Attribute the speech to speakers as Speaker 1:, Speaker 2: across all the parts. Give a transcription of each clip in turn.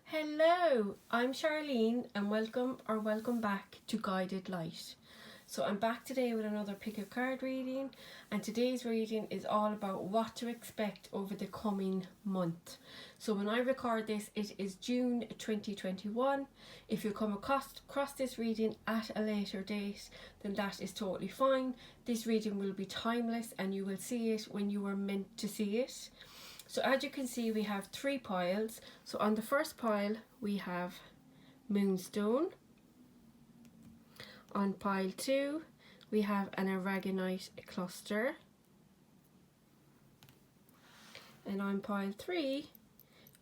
Speaker 1: Hello, I'm Charlene and welcome back to Guided Light. So I'm back today with another pick a card reading, and today's reading is all about what to expect over the coming month. So when I record this, it is June 2021. If you come across this reading at a later date, then that is totally fine. This reading will be timeless and you will see it when you were meant to see it. So as you can see, we have three piles. So on the first pile we have Moonstone. On pile 2 we have an Aragonite cluster. And on pile 3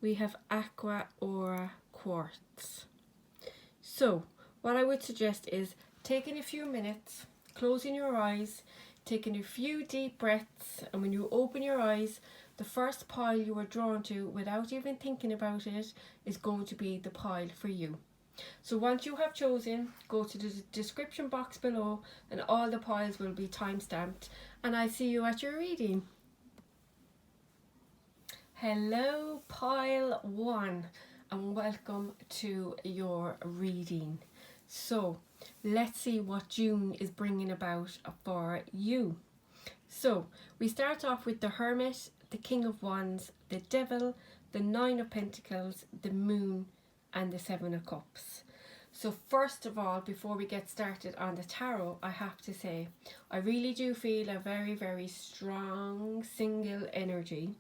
Speaker 1: we have Aqua Aura quartz. So what I would suggest is taking a few minutes, closing your eyes, taking a few deep breaths, and when you open your eyes, the first pile you are drawn to without even thinking about it is going to be the pile for you. So once you have chosen, go to the description box below and all the piles will be time stamped, and I see you at your reading. Hello pile 1 and welcome to your reading. So let's see what June is bringing about for you. So we start off with the Hermit, the King of Wands, the Devil, the Nine of Pentacles, the Moon and the Seven of Cups. So first of all, before we get started on the tarot, I have to say I really do feel a very strong single energy.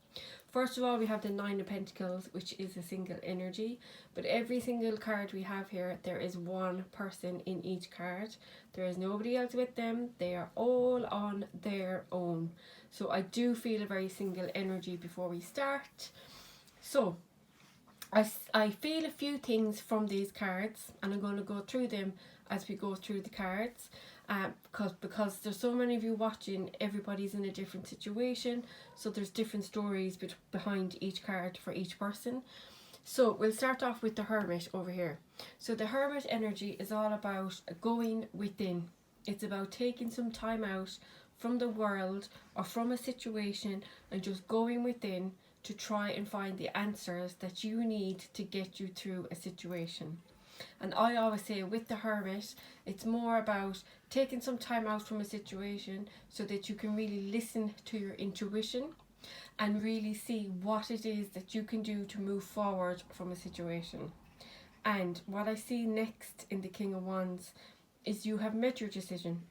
Speaker 1: First of all, we have the Nine of Pentacles, which is a single energy, but every single card we have here, there is one person in each card. There is nobody else with them. They are all on their own. So I do feel a very single energy before we start. So I feel a few things from these cards, and I'm going to go through them as we go through the cards. Because there's so many of you watching, everybody's in a different situation, so there's different stories behind each card for each person. So we'll start off with the Hermit over here. So the Hermit energy is all about going within. It's about taking some time out from the world or from a situation and just going within to try and find the answers that you need to get you through a situation. And I always say with the Hermit, it's more about taking some time out from a situation so that you can really listen to your intuition and really see what it is that you can do to move forward from a situation. And what I see next in the King of Wands is you have made your decision.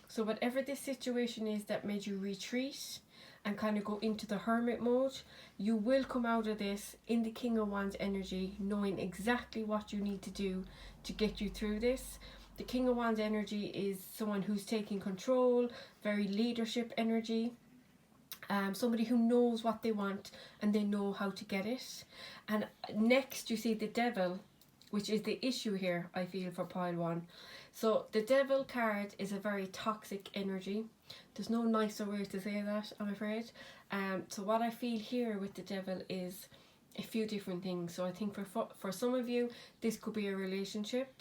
Speaker 1: So whatever this situation is that made you retreat and kind of go into the hermit mode, you will come out of this in the King of Wands energy, knowing exactly what you need to do to get you through this. The King of Wands energy is someone who's taking control, very leadership energy, somebody who knows what they want and they know how to get it. And next you see the Devil, which is the issue here, I feel, for pile 1. So the Devil card is a very toxic energy. There's no nicer way to say that, I'm afraid. So what I feel here with the Devil is a few different things. So I think for some of you, this could be a relationship.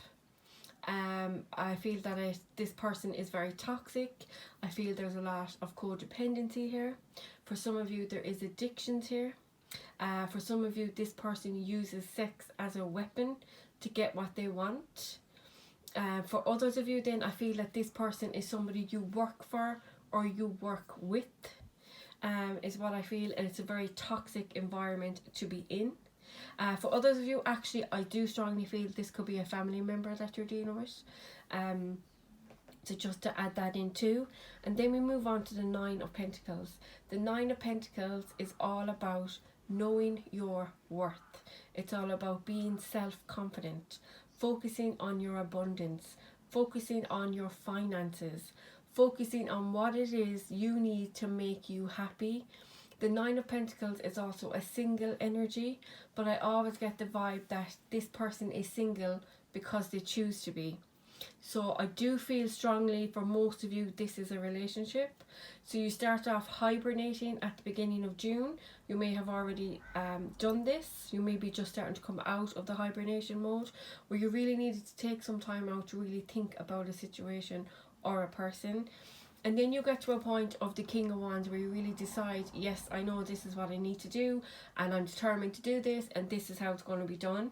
Speaker 1: I feel that this person is very toxic. I feel there's a lot of codependency here. For some of you, there is addictions here. For some of you, this person uses sex as a weapon to get what they want. For others of you, then I feel that this person is somebody you work for or you work with, is what I feel, and it's a very toxic environment to be in. For others of you, actually, I do strongly feel this could be a family member that you're dealing with. So just to add that in too. And then we move on to the Nine of Pentacles. The Nine of Pentacles is all about knowing your worth. It's all about being self-confident, focusing on your abundance, focusing on your finances, focusing on what it is you need to make you happy. The Nine of Pentacles is also a single energy, but I always get the vibe that this person is single because they choose to be. So I do feel strongly for most of you this is a relationship. So you start off hibernating at the beginning of June. You may have already done this. You may be just starting to come out of the hibernation mode where you really needed to take some time out to really think about a situation or a person. And then you get to a point of the King of Wands where you really decide, yes, I know this is what I need to do, and I'm determined to do this, and this is how it's going to be done.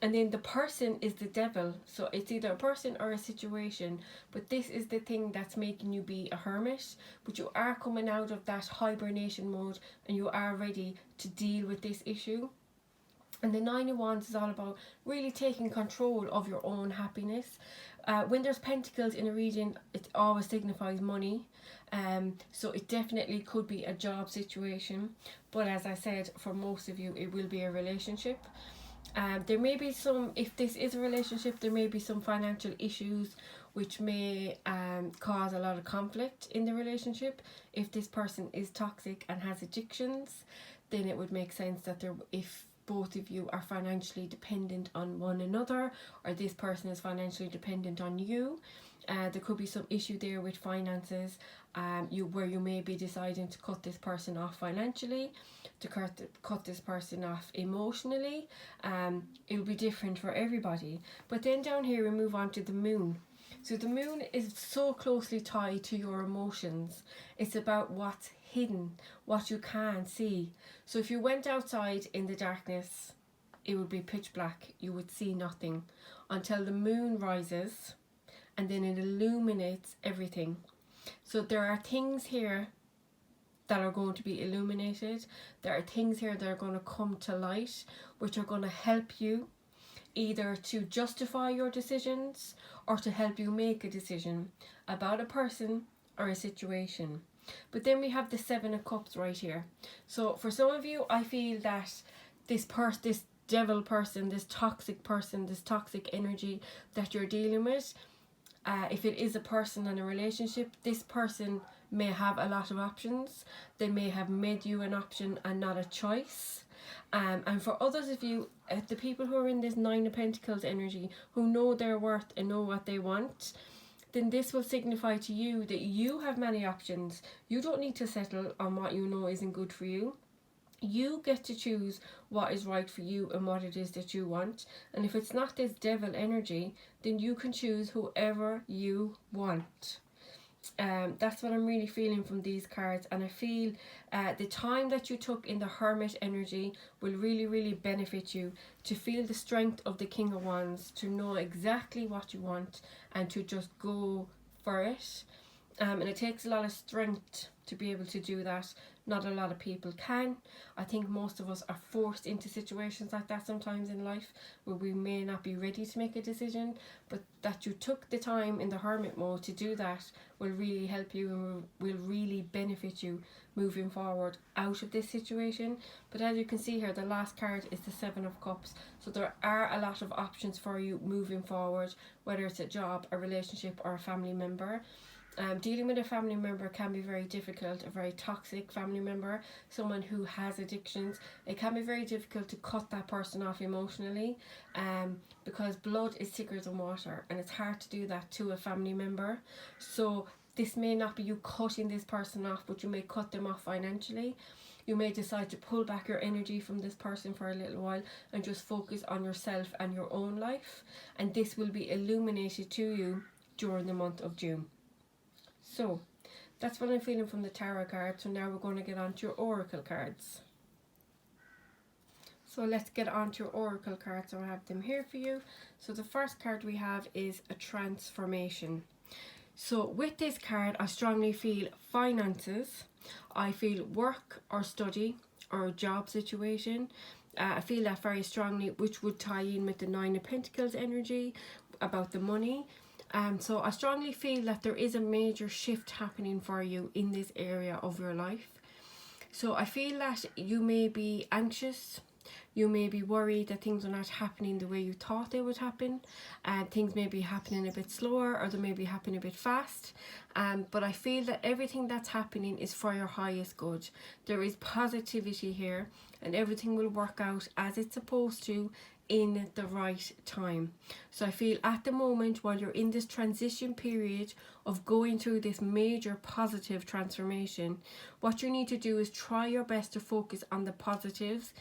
Speaker 1: And then the person is the devil. So it's either a person or a situation. But this is the thing that's making you be a hermit. But you are coming out of that hibernation mode and you are ready to deal with this issue. And the Nine of Wands is all about really taking control of your own happiness. When there's pentacles in a reading, it always signifies money. So it definitely could be a job situation. But as I said, for most of you, it will be a relationship. There may be some, if this is a relationship, there may be some financial issues which may cause a lot of conflict in the relationship. If this person is toxic and has addictions, then it would make sense that if both of you are financially dependent on one another, or this person is financially dependent on you, there could be some issue there with finances, where you may be deciding to cut this person off financially, to cut this person off emotionally. It will be different for everybody. But then down here we move on to the moon. So the moon is so closely tied to your emotions. It's about what's hidden, what you can't see. So if you went outside in the darkness, it would be pitch black. You would see nothing until the moon rises, and then it illuminates everything. So there are things here that are going to be illuminated. There are things here that are going to come to light, which are going to help you either to justify your decisions or to help you make a decision about a person or a situation. But then we have the Seven of Cups right here. So for some of you, I feel that this devil person, this toxic energy that you're dealing with, if it is a person and a relationship, this person may have a lot of options. They may have made you an option and not a choice. And for others of you, the people who are in this Nine of Pentacles energy, who know their worth and know what they want, then this will signify to you that you have many options. You don't need to settle on what you know isn't good for you. You get to choose what is right for you and what it is that you want. And if it's not this devil energy, then you can choose whoever you want. That's what I'm really feeling from these cards. And I feel the time that you took in the Hermit energy will really benefit you to feel the strength of the King of Wands, to know exactly what you want and to just go for it. And it takes a lot of strength to be able to do that. Not a lot of people can. I think most of us are forced into situations like that sometimes in life where we may not be ready to make a decision, but that you took the time in the hermit mode to do that will really help you and will really benefit you moving forward out of this situation. But as you can see here, the last card is the Seven of Cups. So there are a lot of options for you moving forward, whether it's a job, a relationship or a family member. Dealing with a family member can be very difficult, a very toxic family member, someone who has addictions. It can be very difficult to cut that person off emotionally, because blood is thicker than water and it's hard to do that to a family member. So this may not be you cutting this person off, but you may cut them off financially. You may decide to pull back your energy from this person for a little while and just focus on yourself and your own life. And this will be illuminated to you during the month of June. So that's what I'm feeling from the tarot cards. So now we're going to get on to your oracle cards. So let's get on to your oracle cards. So I have them here for you. So the first card we have is a transformation. So with this card, I strongly feel finances. I feel work or study or a job situation. I feel that very strongly, which would tie in with the Nine of Pentacles energy about the money. So I strongly feel that there is a major shift happening for you in this area of your life. So I feel that you may be anxious, you may be worried that things are not happening the way you thought they would happen, and things may be happening a bit slower or they may be happening a bit fast. But I feel that everything that's happening is for your highest good. There is positivity here and everything will work out as it's supposed to in the right time. So I feel at the moment, while you're in this transition period of going through this major positive transformation, what you need to do is try your best to focus on the positives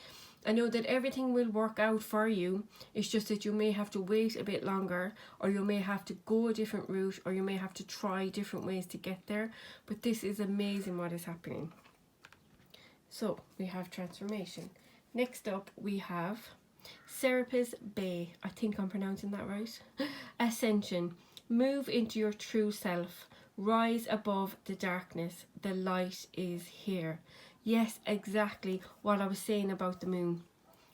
Speaker 1: I know that everything will work out for you. It's just that you may have to wait a bit longer, or you may have to go a different route, or you may have to try different ways to get there. But this is amazing what is happening. So we have transformation. Next up we have Serapis Bay. I think I'm pronouncing that right. Ascension. Move into your true self. Rise above the darkness. The light is here. Yes, exactly what I was saying about the moon.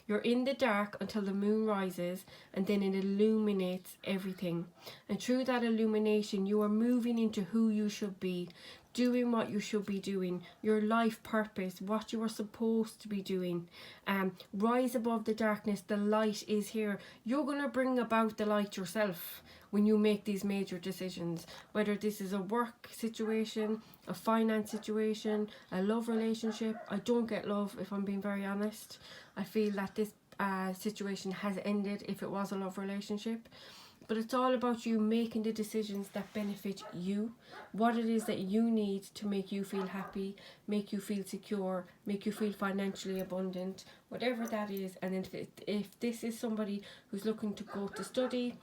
Speaker 1: You're in the dark until the moon rises, and then it illuminates everything. And through that illumination, you are moving into who you should be, doing what you should be doing, your life purpose, what you are supposed to be doing. Rise above the darkness. The light is here. You're going to bring about the light yourself when you make these major decisions, whether this is a work situation, a finance situation, a love relationship. I don't get love, if I'm being very honest. I feel that this situation has ended if it was a love relationship. But it's all about you making the decisions that benefit you, what it is that you need to make you feel happy, make you feel secure, make you feel financially abundant, whatever that is. And if this is somebody who's looking to go to study,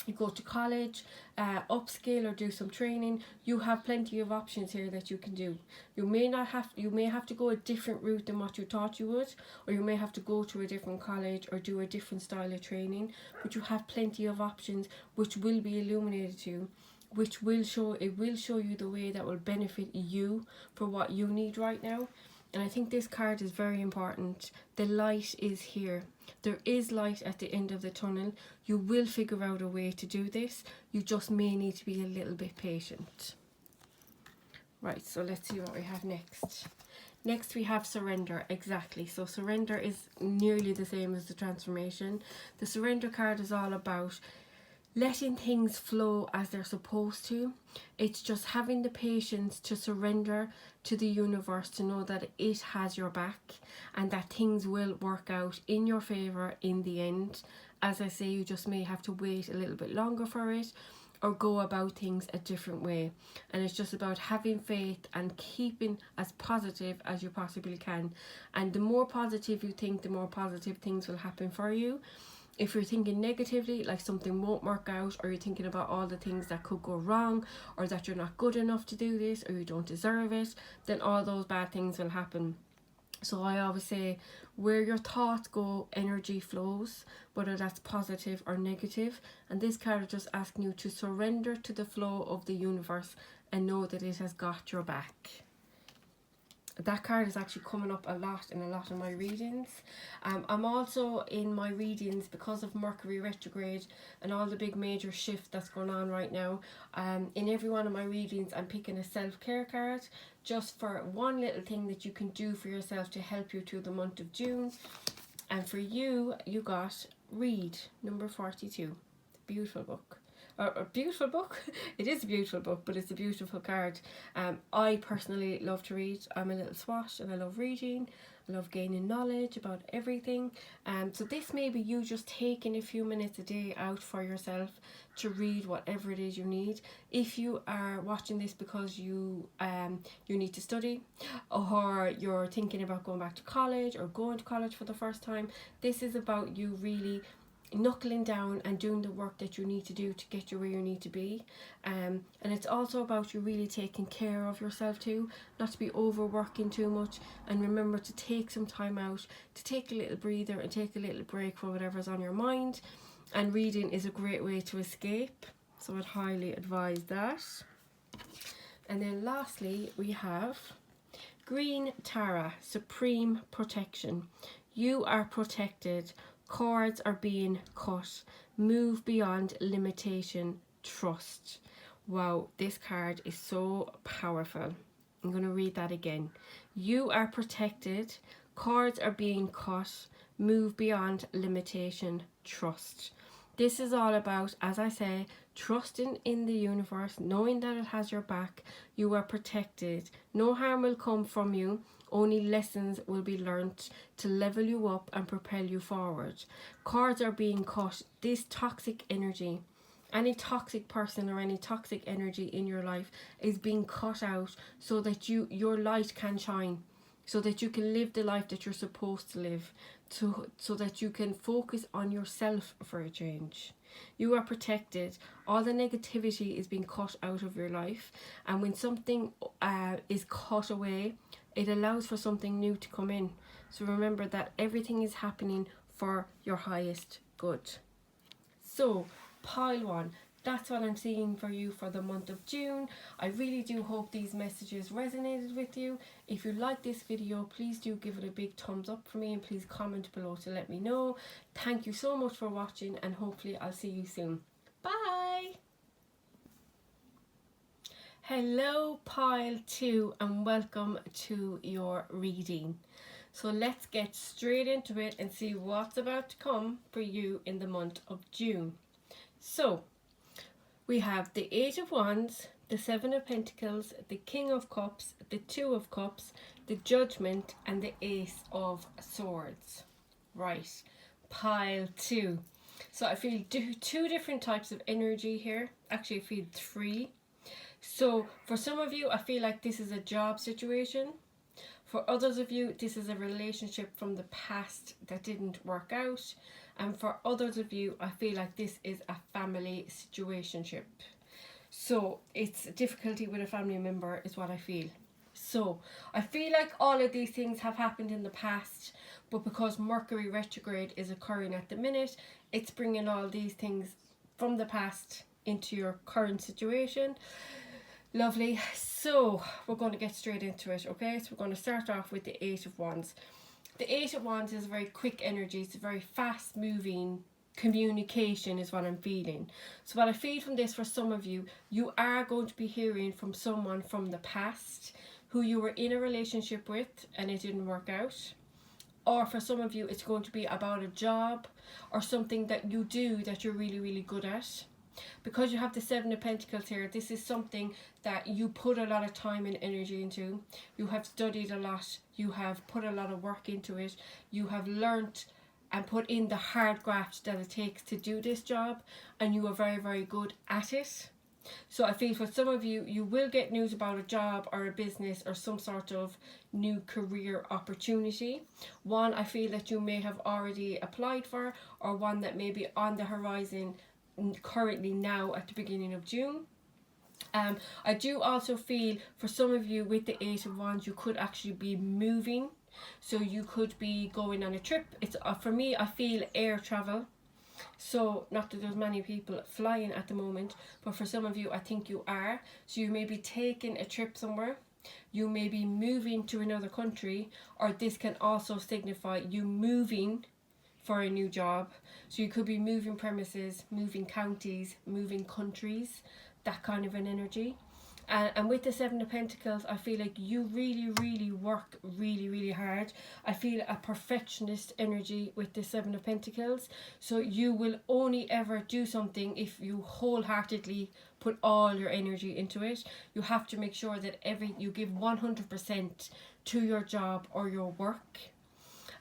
Speaker 1: you go to college, upskill or do some training, you have plenty of options here that you can do. You may have to go a different route than what you thought you would, or you may have to go to a different college or do a different style of training, but you have plenty of options which will be illuminated to you, which will show you the way that will benefit you for what you need right now. And I think this card is very important. The light is here. There is light at the end of the tunnel. You will figure out a way to do this. You just may need to be a little bit patient. Right, so let's see what we have next. Next we have surrender. Exactly. So surrender is nearly the same as the transformation. The surrender card is all about letting things flow as they're supposed to. It's just having the patience to surrender to the universe, to know that it has your back and that things will work out in your favour in the end. As I say, you just may have to wait a little bit longer for it, or go about things a different way. And it's just about having faith and keeping as positive as you possibly can. And the more positive you think, the more positive things will happen for you. If you're thinking negatively, like something won't work out, or you're thinking about all the things that could go wrong, or that you're not good enough to do this, or you don't deserve it, then all those bad things will happen. So I always say, where your thoughts go, energy flows, whether that's positive or negative. And this card is just asking you to surrender to the flow of the universe and know that it has got your back. That card is actually coming up a lot in a lot of my readings. I'm also in my readings, because of Mercury retrograde and all the big major shift that's going on right now. In every one of my readings, I'm picking a self-care card, just for one little thing that you can do for yourself to help you through the month of June. And for you, you got Read, number 42. Beautiful book. A beautiful book. It is a beautiful book, but it's a beautiful card. I personally love to read. I'm a little swot and I love reading. I love gaining knowledge about everything. So this may be you just taking a few minutes a day out for yourself to read whatever it is you need. If you are watching this because you need to study, or you're thinking about going back to college or going to college for the first time, this is about you really knuckling down and doing the work that you need to do to get you where you need to be. And it's also about you really taking care of yourself too, not to be overworking too much. And remember to take some time out, to take a little breather and take a little break from whatever's on your mind. And reading is a great way to escape, so I'd highly advise that. And then lastly we have Green Tara, Supreme Protection. You are protected. Cords are being cut. Move beyond limitation. Trust. Wow, this card is so powerful. I'm going to read that again. You are protected. Cords are being cut. Move beyond limitation. Trust. This is all about, as I say, trusting in the universe, knowing that it has your back. You are protected. No harm will come from you. Only lessons will be learnt to level you up and propel you forward. Cords are being cut. This toxic energy, any toxic person or any toxic energy in your life is being cut out so that your light can shine. so that you can live the life that you're supposed to live, so that you can focus on yourself for a change. You are protected. All the negativity is being cut out of your life, and when something is cut away, it allows for something new to come in. So remember that everything is happening for your highest good. So, pile one, that's what I'm seeing for you for the month of June. I really do hope these messages resonated with you. If you like this video, please do give it a big thumbs up for me, and please comment below to let me know. Thank you so much for watching, and hopefully I'll see you soon. Bye! Hello, pile 2, and welcome to your reading. So let's get straight into it and see what's about to come for you in the month of June. So we have the 8 of Wands, the 7 of Pentacles, the King of Cups, the 2 of Cups, the Judgment, and the Ace of Swords. Right, pile 2. So I feel two different types of energy here. Actually, I feel 3. So for some of you, I feel like this is a job situation. For others of you, this is a relationship from the past that didn't work out. And for others of you, I feel like this is a family situationship. So it's difficulty with a family member is what I feel. So I feel like all of these things have happened in the past, but because Mercury retrograde is occurring at the minute, it's bringing all these things from the past into your current situation. Lovely. So we're going to get straight into it, okay? So we're going to start off with the 8 of Wands. The 8 of Wands is a very quick energy. It's a very fast moving communication is what I'm feeling. So what I feel from this, for some of you, you are going to be hearing from someone from the past who you were in a relationship with and it didn't work out. Or for some of you, it's going to be about a job or something that you do that you're really, really good at. Because you have the 7 of Pentacles here, this is something that you put a lot of time and energy into. You have studied a lot. You have put a lot of work into it. You have learnt and put in the hard graft that it takes to do this job. And you are very, very good at it. So I feel for some of you, you will get news about a job or a business or some sort of new career opportunity. One I feel that you may have already applied for, or one that may be on the horizon currently now at the beginning of June. I do also feel for some of you with the 8 of Wands, you could actually be moving. So you could be going on a trip. It's for me, I feel air travel. So not that there's many people flying at the moment, but for some of you, I think you are. So you may be taking a trip somewhere. You may be moving to another country, or this can also signify you moving for a new job. So you could be moving premises, moving counties, moving countries, that kind of an energy. And with the 7 of Pentacles, I feel like you really, really work really, really hard. I feel a perfectionist energy with the 7 of Pentacles. So you will only ever do something if you wholeheartedly put all your energy into it. You have to make sure that you give 100% to your job or your work.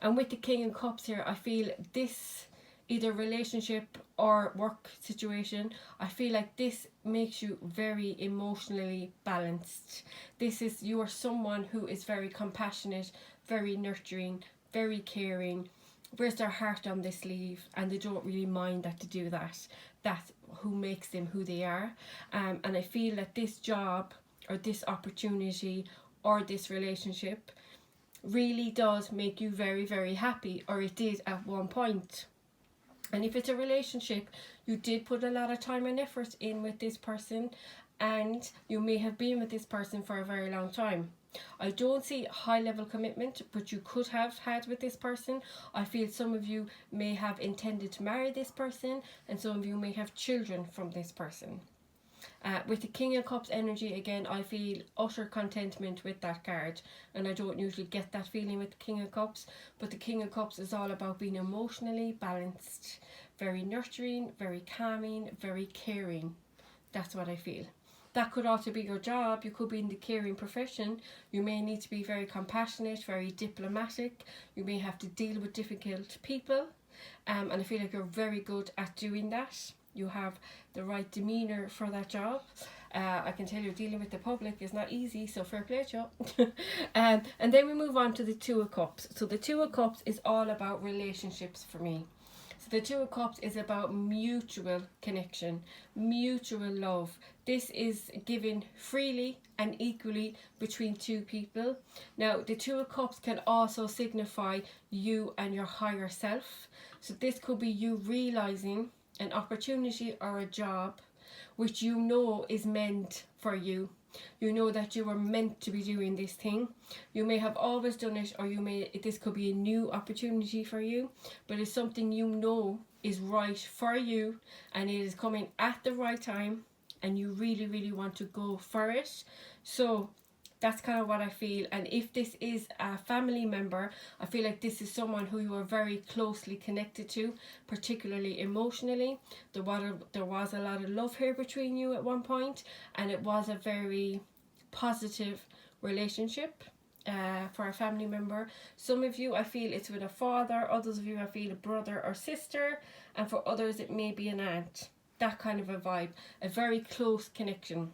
Speaker 1: And with the King of Cups here, I feel this either relationship or work situation, I feel like this makes you very emotionally balanced. You are someone who is very compassionate, very nurturing, very caring, wears their heart on their sleeve, and they don't really mind that to do that. That's who makes them who they are. And I feel that this job or this opportunity or this relationship really does make you very, very happy, or it did at one point. And if it's a relationship, you did put a lot of time and effort in with this person, and you may have been with this person for a very long time. I don't see high level commitment, but you could have had with this person. I feel some of you may have intended to marry this person, and some of you may have children from this person. With the King of Cups energy, again, I feel utter contentment with that card, and I don't usually get that feeling with the King of Cups, but the King of Cups is all about being emotionally balanced, very nurturing, very calming, very caring. That's what I feel. That could also be your job. You could be in the caring profession. You may need to be very compassionate, very diplomatic. You may have to deal with difficult people, and I feel like you're very good at doing that. You have the right demeanour for that job. I can tell you dealing with the public is not easy, so fair play to you. And then we move on to the Two of Cups. So the Two of Cups is all about relationships for me. So the Two of Cups is about mutual connection, mutual love. This is given freely and equally between two people. Now, the Two of Cups can also signify you and your higher self. So this could be you realizing an opportunity or a job which you know is meant for you. You know that you were meant to be doing this thing. You may have always done it, or this could be a new opportunity for you, but it's something you know is right for you, and it is coming at the right time, and you really, really want to go for it. So that's kind of what I feel. And if this is a family member, I feel like this is someone who you are very closely connected to, particularly emotionally. There was a lot of love here between you at one point, and it was a very positive relationship for a family member. Some of you, I feel it's with a father. Others of you, I feel a brother or sister. And for others, it may be an aunt. That kind of a vibe. A very close connection.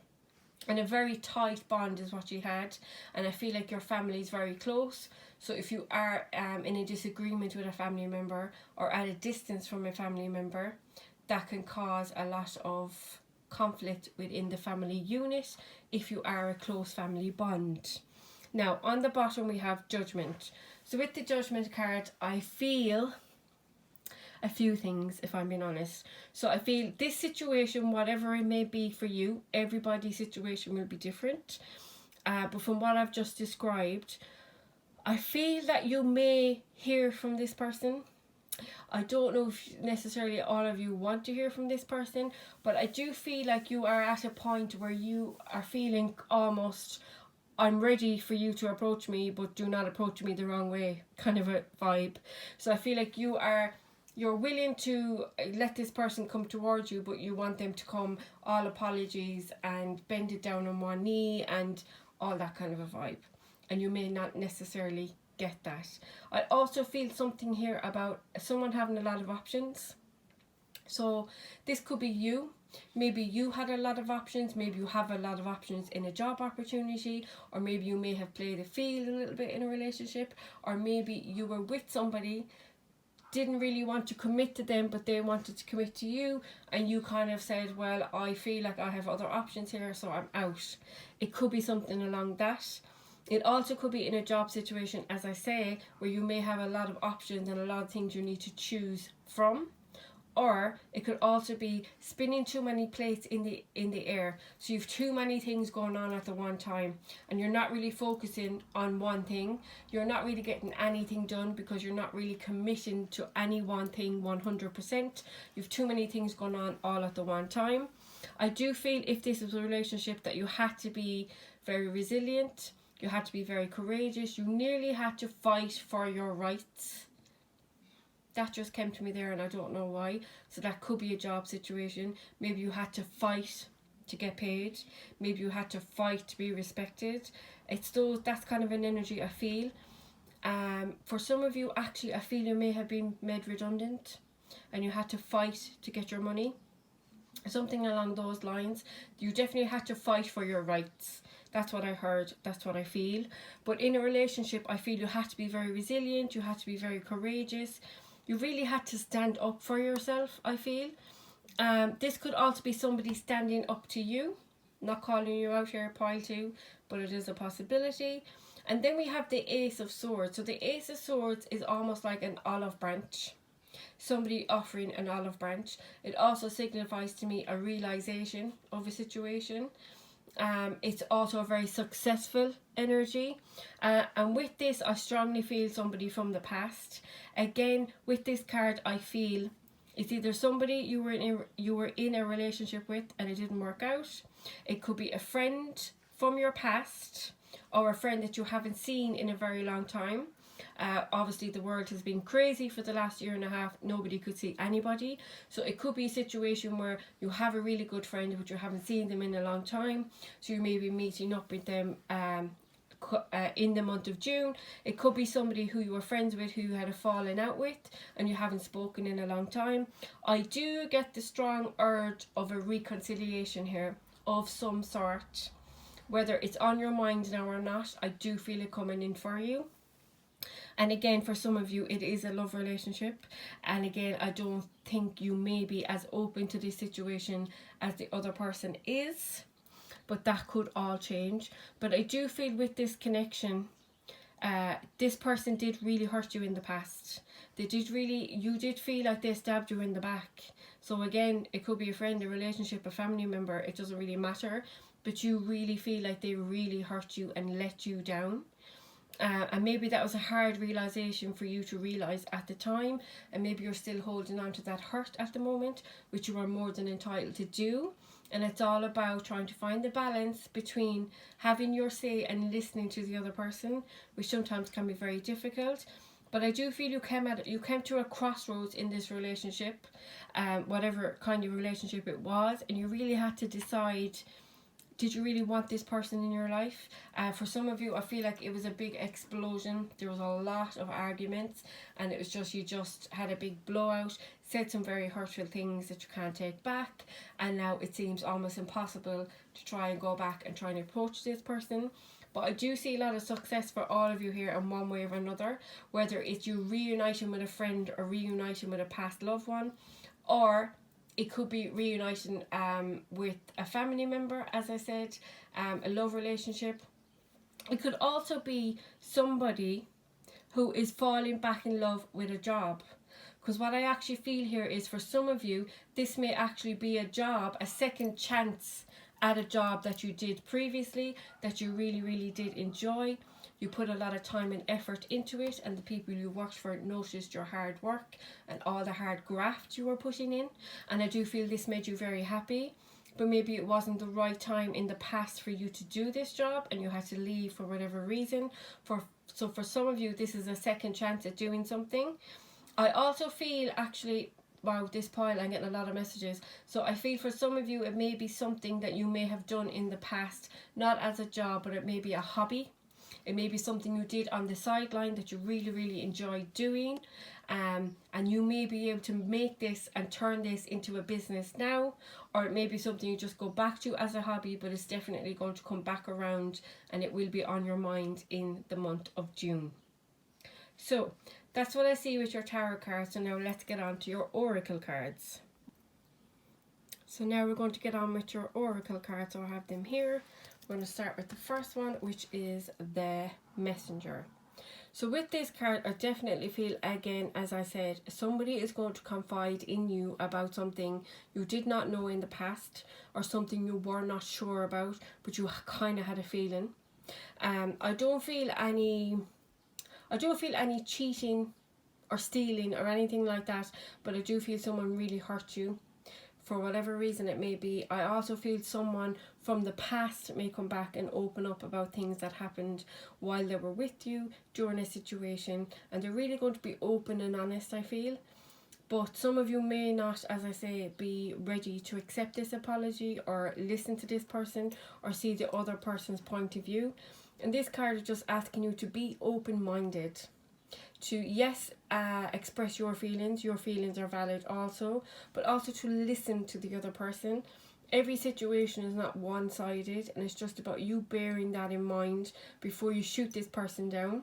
Speaker 1: And a very tight bond is what you had, and I feel like your family is very close. So if you are in a disagreement with a family member or at a distance from a family member, that can cause a lot of conflict within the family unit if you are a close family bond. Now on the bottom we have Judgment. So with the Judgment card, I feel a few things, if I'm being honest. So I feel this situation, whatever it may be for you, everybody's situation will be different. But from what I've just described, I feel that you may hear from this person. I don't know if necessarily all of you want to hear from this person, but I do feel like you are at a point where you are feeling almost, I'm ready for you to approach me, but do not approach me the wrong way, kind of a vibe. So I feel like you're willing to let this person come towards you, but you want them to come all apologies and bend it down on one knee and all that kind of a vibe. And you may not necessarily get that. I also feel something here about someone having a lot of options. So this could be you. Maybe you had a lot of options. Maybe you have a lot of options in a job opportunity, or maybe you may have played a field a little bit in a relationship, or maybe you were with somebody, didn't really want to commit to them, but they wanted to commit to you, and you kind of said, well, I feel like I have other options here, so I'm out. It could be something along that. It also could be in a job situation, as I say, where you may have a lot of options and a lot of things you need to choose from. Or it could also be spinning too many plates in the air. So you've too many things going on at the one time, and you're not really focusing on one thing. You're not really getting anything done because you're not really committing to any one thing 100%. You've too many things going on all at the one time. I do feel if this is a relationship that you had to be very resilient, you had to be very courageous, you nearly had to fight for your rights. That just came to me there, and I don't know why. So that could be a job situation. Maybe you had to fight to get paid. Maybe you had to fight to be respected. That's kind of an energy I feel. For some of you, actually, I feel you may have been made redundant and you had to fight to get your money. Something along those lines. You definitely had to fight for your rights. That's what I heard. That's what I feel. But in a relationship, I feel you had to be very resilient. You had to be very courageous. You really had to stand up for yourself, I feel. This could also be somebody standing up to you. Not calling you out here, pile two, but it is a possibility. And then we have the Ace of Swords. So the Ace of Swords is almost like an olive branch. Somebody offering an olive branch. It also signifies to me a realization of a situation. It's also a very successful energy, and with this I strongly feel somebody from the past. Again, with this card, I feel it's either somebody you were in a relationship with and it didn't work out. It could be a friend from your past, or a friend that you haven't seen in a very long time. Obviously the world has been crazy for the last year and a half. Nobody could see anybody, so it could be a situation where you have a really good friend but you haven't seen them in a long time, so you may be meeting up with them in the month of June. It could be somebody who you were friends with who you had a falling out with and you haven't spoken in a long time. I do get the strong urge of a reconciliation here. of some sort. Whether it's on your mind now or not, I do feel it coming in for you. And again, for some of you, it is a love relationship. And again, I don't think you may be as open to this situation as the other person is. But that could all change. But I do feel with this connection, this person did really hurt you in the past. You did feel like they stabbed you in the back. So again, it could be a friend, a relationship, a family member, it doesn't really matter. But you really feel like they really hurt you and let you down. And maybe that was a hard realization for you to realize at the time, and maybe you're still holding on to that hurt at the moment, which you are more than entitled to do. And it's all about trying to find the balance between having your say and listening to the other person, which sometimes can be very difficult. But I do feel you came to a crossroads in this relationship, whatever kind of relationship it was, and you really had to decide, did you really want this person in your life? For some of you, I feel like it was a big explosion. There was a lot of arguments, and it was just, you just had a big blowout, said some very hurtful things that you can't take back, and now it seems almost impossible to try and go back and try and approach this person. But I do see a lot of success for all of you here in one way or another, whether it's you reuniting with a friend or reuniting with a past loved one, or it could be reuniting with a family member, as I said, a love relationship. It could also be somebody who is falling back in love with a job. Because what I actually feel here is, for some of you, this may actually be a job, a second chance at a job that you did previously, that you really, really did enjoy. You put a lot of time and effort into it, and the people you worked for noticed your hard work and all the hard graft you were putting in. And I do feel this made you very happy, but maybe it wasn't the right time in the past for you to do this job, and you had to leave for whatever reason. So for some of you, this is a second chance at doing something. I also feel, actually, wow, this pile, I'm getting a lot of messages. So I feel for some of you, it may be something that you may have done in the past, not as a job, but it may be a hobby. It may be something you did on the sideline that you really, really enjoyed doing. And you may be able to make this and turn this into a business now. Or it may be something you just go back to as a hobby, but it's definitely going to come back around, and it will be on your mind in the month of June. So that's what I see with your tarot cards. So now let's get on to your oracle cards. So now we're going to get on with your oracle cards. So I have them here. We're going to start with the first one, which is the Messenger. So with this card, I definitely feel, again, as I said, somebody is going to confide in you about something you did not know in the past, or something you were not sure about, but you kind of had a feeling. I don't feel any cheating or stealing or anything like that, but I do feel someone really hurt you for whatever reason it may be. I also feel someone from the past may come back and open up about things that happened while they were with you during a situation, and they're really going to be open and honest, I feel. But some of you may not, as I say, be ready to accept this apology or listen to this person or see the other person's point of view. And this card is just asking you to be open-minded, to, yes, express your feelings are valid also, but also to listen to the other person. Every situation is not one-sided, and it's just about you bearing that in mind before you shoot this person down.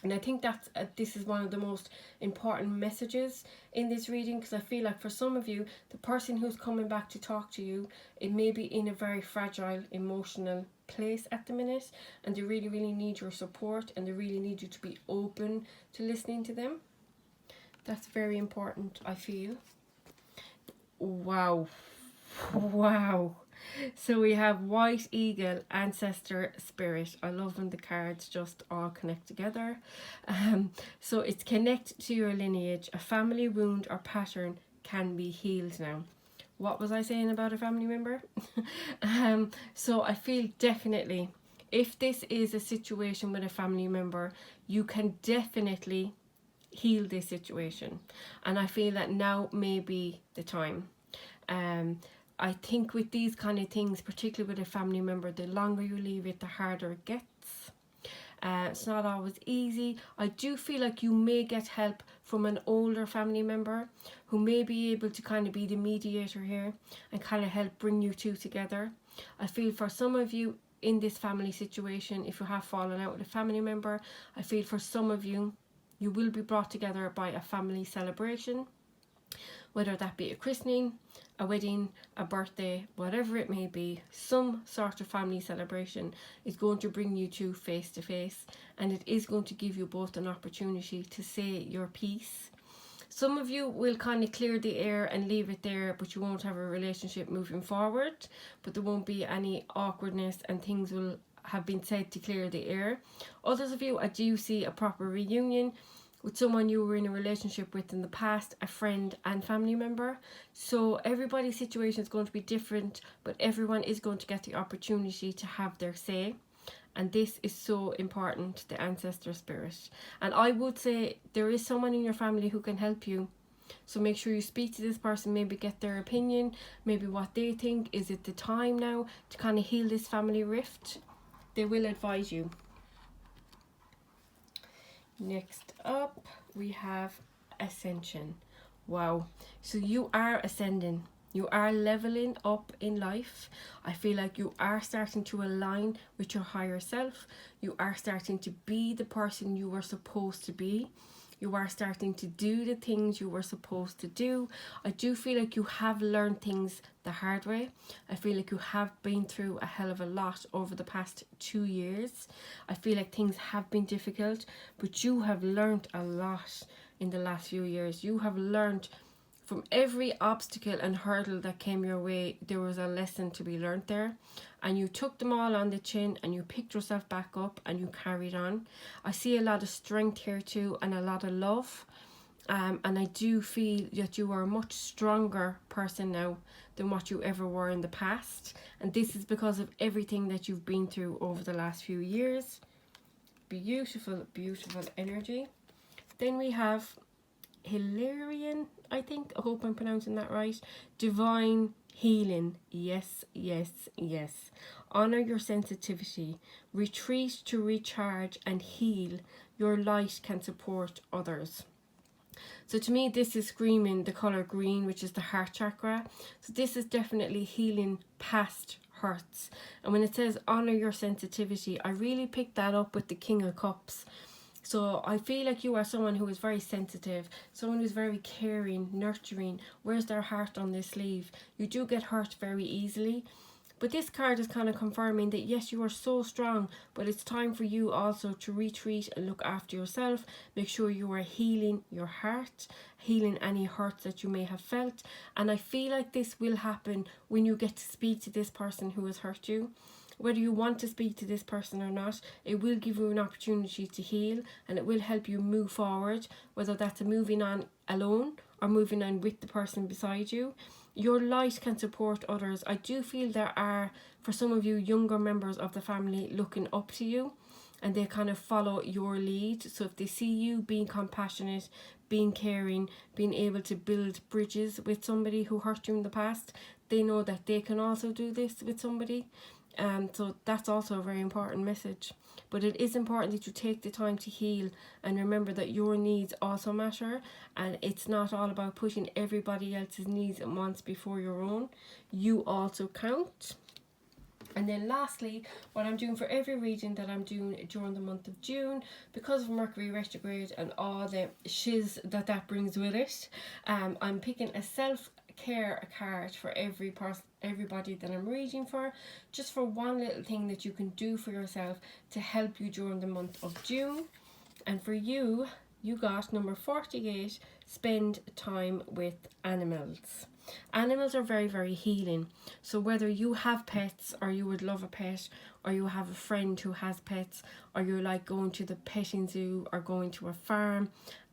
Speaker 1: And I think that's this is one of the most important messages in this reading, because I feel like for some of you, the person who's coming back to talk to you, it may be in a very fragile emotional place at the minute, and they really, really need your support, and they really need you to be open to listening to them. That's very important, I feel. Wow. So we have White Eagle, Ancestor, Spirit. I love when the cards just all connect together. So it's connect to your lineage. A family wound or pattern can be healed now. What was I saying about a family member? So I feel definitely, if this is a situation with a family member, you can definitely heal this situation. And I feel that now may be the time. I think with these kind of things, particularly with a family member, the longer you leave it, the harder it gets. It's not always easy. I do feel like you may get help from an older family member who may be able to kind of be the mediator here and kind of help bring you two together. I feel for some of you in this family situation, if you have fallen out with a family member, I feel for some of you, you will be brought together by a family celebration, whether that be a christening, a wedding, a birthday, whatever it may be. Some sort of family celebration is going to bring you two face to face, and it is going to give you both an opportunity to say your piece. Some of you will kind of clear the air and leave it there, but you won't have a relationship moving forward, but there won't be any awkwardness and things will have been said to clear the air. Others of you, I do see a proper reunion with someone you were in a relationship with in the past, a friend and family member. So everybody's situation is going to be different, but everyone is going to get the opportunity to have their say. And this is so important, the ancestor spirit. And I would say there is someone in your family who can help you. So make sure you speak to this person, maybe get their opinion, maybe what they think. Is it the time now to kind of heal this family rift? They will advise you. Next up, we have ascension. Wow. So you are ascending. You are leveling up in life. I feel like you are starting to align with your higher self. You are starting to be the person you were supposed to be. You are starting to do the things you were supposed to do. I do feel like you have learned things the hard way. I feel like you have been through a hell of a lot over the past 2 years. I feel like things have been difficult, but you have learned a lot in the last few years. You have learned from every obstacle and hurdle that came your way. There was a lesson to be learned there, and you took them all on the chin and you picked yourself back up and you carried on. I see a lot of strength here too, and a lot of love, and I do feel that you are a much stronger person now than what you ever were in the past, and this is because of everything that you've been through over the last few years. Beautiful, beautiful energy. Then we have Hilarion, I think. I hope I'm pronouncing that right. Divine healing. Yes, yes, yes. Honor your sensitivity. Retreat to recharge and heal. Your light can support others. So to me, this is screaming the color green, which is the heart chakra. So this is definitely healing past hurts. And when it says honor your sensitivity, I really picked that up with the King of Cups. So I feel like you are someone who is very sensitive, someone who's very caring, nurturing, wears their heart on their sleeve. You do get hurt very easily. But this card is kind of confirming that yes, you are so strong, but it's time for you also to retreat and look after yourself. Make sure you are healing your heart, healing any hurts that you may have felt. And I feel like this will happen when you get to speak to this person who has hurt you. Whether you want to speak to this person or not, it will give you an opportunity to heal, and it will help you move forward, whether that's moving on alone or moving on with the person beside you. Your light can support others. I do feel there are, for some of you, younger members of the family looking up to you, and they kind of follow your lead. So if they see you being compassionate, being caring, being able to build bridges with somebody who hurt you in the past, they know that they can also do this with somebody. So that's also a very important message. But it is important that you take the time to heal and remember that your needs also matter, and it's not all about putting everybody else's needs and wants before your own. You also count. And then lastly, what I'm doing for every reading that I'm doing during the month of June, because of Mercury retrograde and all the shiz that brings with it, I'm picking a self-care card for everybody that I'm reading for, just for one little thing that you can do for yourself to help you during the month of June. And for you, you got number 48, spend time with animals. Animals are very, very healing. So whether you have pets or you would love a pet, or you have a friend who has pets, or you like going to the petting zoo or going to a farm,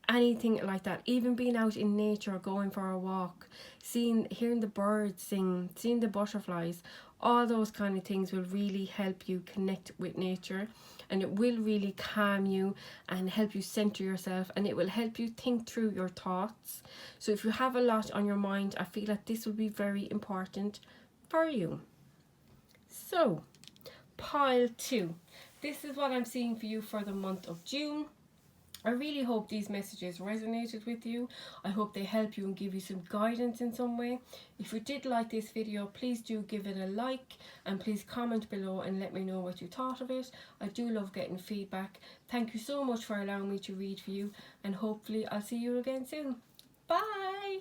Speaker 1: anything like that, even being out in nature, going for a walk, hearing the birds sing, seeing the butterflies, all those kind of things will really help you connect with nature, and it will really calm you and help you center yourself, and it will help you think through your thoughts. So if you have a lot on your mind, I feel that this will be very important for you. So pile 2, this is what I'm seeing for you for the month of June. I really hope these messages resonated with you. I hope they help you and give you some guidance in some way. If you did like this video, please do give it a like, and please comment below and let me know what you thought of it. I do love getting feedback. Thank you so much for allowing me to read for you, and hopefully I'll see you again soon. Bye!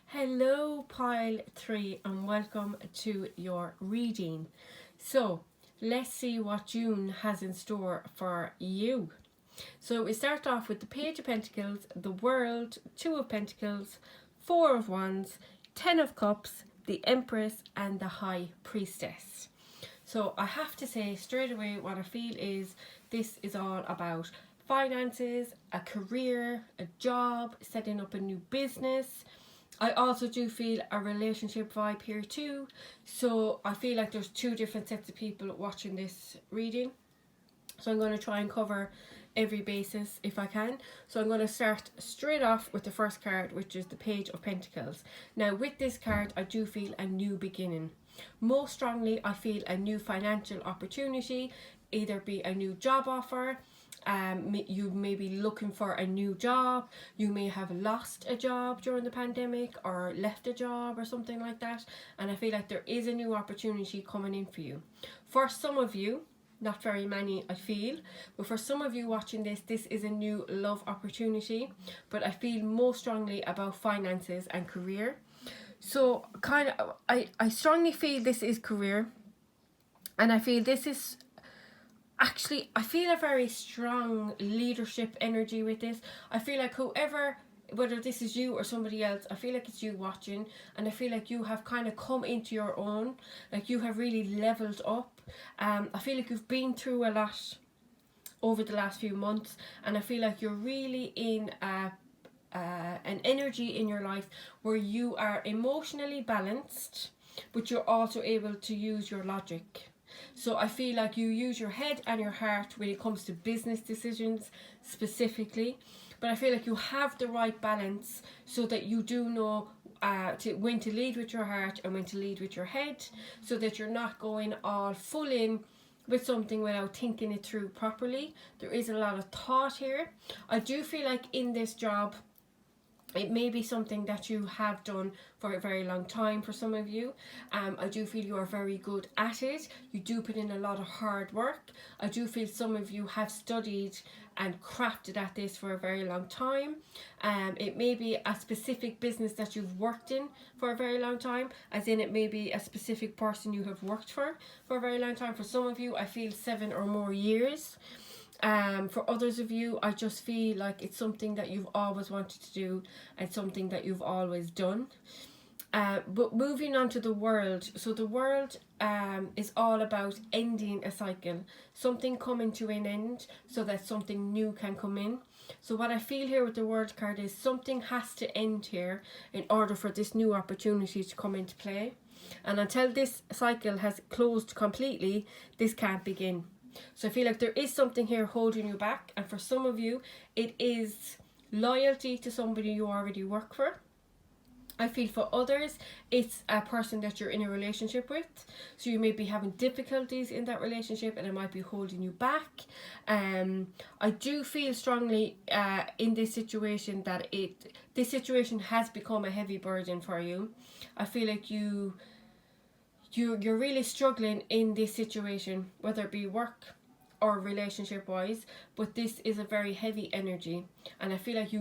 Speaker 1: Hello Pile 3, and welcome to your reading. So let's see what June has in store for you. So we start off with the Page of Pentacles, the World, Two of Pentacles, Four of Wands, Ten of Cups, the Empress, and the High Priestess. So I have to say straight away what I feel is this is all about finances, a career, a job, setting up a new business. I also do feel a relationship vibe here too. So I feel like there's two different sets of people watching this reading. So I'm going to try and cover every basis if I can. So I'm going to start straight off with the first card, which is the Page of Pentacles. Now with this card, I do feel a new beginning. Most strongly, I feel a new financial opportunity, either be a new job offer. You may be looking for a new job. You may have lost a job during the pandemic or left a job or something like that, and I feel like there is a new opportunity coming in for you. For some of you, not very many I feel, but for some of you watching this, this is a new love opportunity, but I feel more strongly about finances and career. So kind of I strongly feel this is career, and I feel this is actually, I feel a very strong leadership energy with this. I feel like whoever, whether this is you or somebody else, I feel like it's you watching, and I feel like you have kind of come into your own, like you have really leveled up. I feel like you've been through a lot over the last few months, and I feel like you're really in an energy in your life where you are emotionally balanced, but you're also able to use your logic. So I feel like you use your head and your heart when it comes to business decisions specifically, but I feel like you have the right balance so that you do know when to lead with your heart and when to lead with your head, so that you're not going all full in with something without thinking it through properly. There is a lot of thought here. I do feel like in this job, it may be something that you have done for a very long time for some of you. I do feel you are very good at it. You do put in a lot of hard work. I do feel some of you have studied and crafted at this for a very long time. It may be a specific business that you've worked in for a very long time, as in it may be a specific person you have worked for a very long time. For some of you, I feel 7 or more years. For others of you, I just feel like it's something that you've always wanted to do and something that you've always done. But moving on to the World. So the World is all about ending a cycle, something coming to an end so that something new can come in. So what I feel here with the World card is something has to end here in order for this new opportunity to come into play. And until this cycle has closed completely, this can't begin. So I feel like there is something here holding you back, and for some of you it is loyalty to somebody you already work for. I feel for others it's a person that you're in a relationship with, so you may be having difficulties in that relationship and it might be holding you back. I do feel strongly in this situation that this situation has become a heavy burden for you. I feel like you're really struggling in this situation, whether it be work or relationship wise, but this is a very heavy energy, and I feel like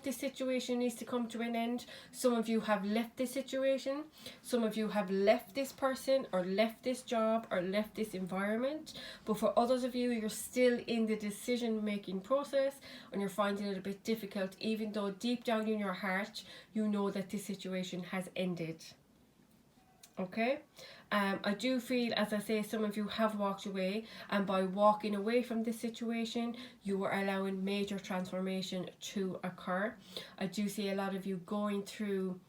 Speaker 1: this situation needs to come to an end. Some of you have left this situation, some of you have left this person or left this job or left this environment, but for others of you, you're still in the decision making process and you're finding it a bit difficult, even though deep down in your heart you know that this situation has ended. Okay, I do feel, as I say, some of you have walked away, and by walking away from this situation, you are allowing major transformation to occur. I do see a lot of you going through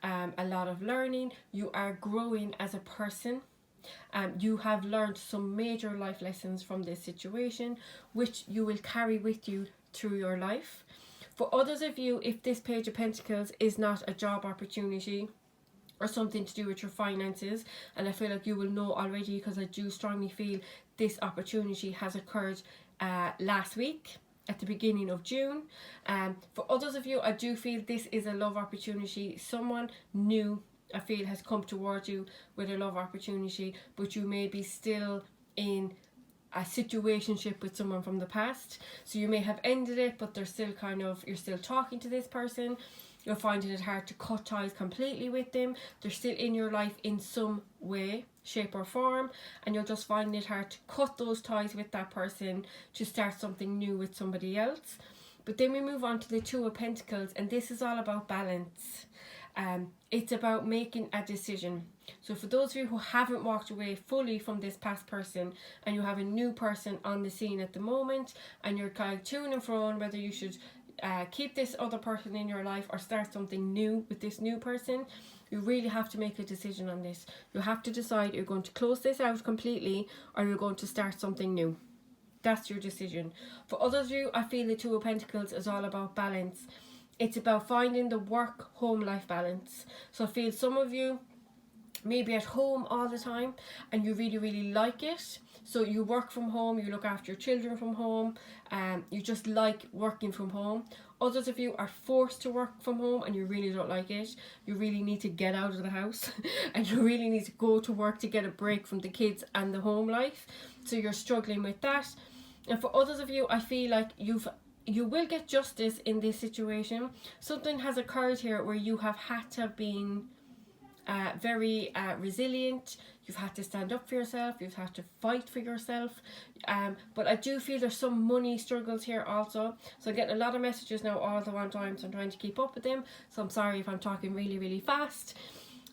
Speaker 1: a lot of learning. You are growing as a person. You have learned some major life lessons from this situation, which you will carry with you through your life. For others of you, if this Page of Pentacles is not a job opportunity or something to do with your finances, and I feel like you will know already, because I do strongly feel this opportunity has occurred last week at the beginning of June. For others of you, I do feel this is a love opportunity. Someone new, I feel, has come towards you with a love opportunity, but you may be still in a situationship with someone from the past. So you may have ended it, but they're still you're still talking to this person. You're finding it hard to cut ties completely with them. They're still in your life in some way, shape or form, and you're just finding it hard to cut those ties with that person to start something new with somebody else. But then we move on to the Two of Pentacles, and this is all about balance. It's about making a decision. So for those of you who haven't walked away fully from this past person, and you have a new person on the scene at the moment, and you're kind of to and fro on whether you should keep this other person in your life or start something new with this new person, you really have to make a decision on this. You have to decide, you're going to close this out completely or you're going to start something new. That's your decision. For others of you, I feel the Two of Pentacles is all about balance. It's about finding the work-home life balance. So I feel some of you may be at home all the time and you really, really like it. So you work from home, you look after your children from home, you just like working from home. Others of you are forced to work from home and you really don't like it. You really need to get out of the house and you really need to go to work to get a break from the kids and the home life. So you're struggling with that. And for others of you, I feel like you will get justice in this situation. Something has occurred here where you have had to have been very resilient. You've had to stand up for yourself. You've had to fight for yourself. But I do feel there's some money struggles here also. So I'm getting a lot of messages now all at one time, so I'm trying to keep up with them. So I'm sorry if I'm talking really, really fast.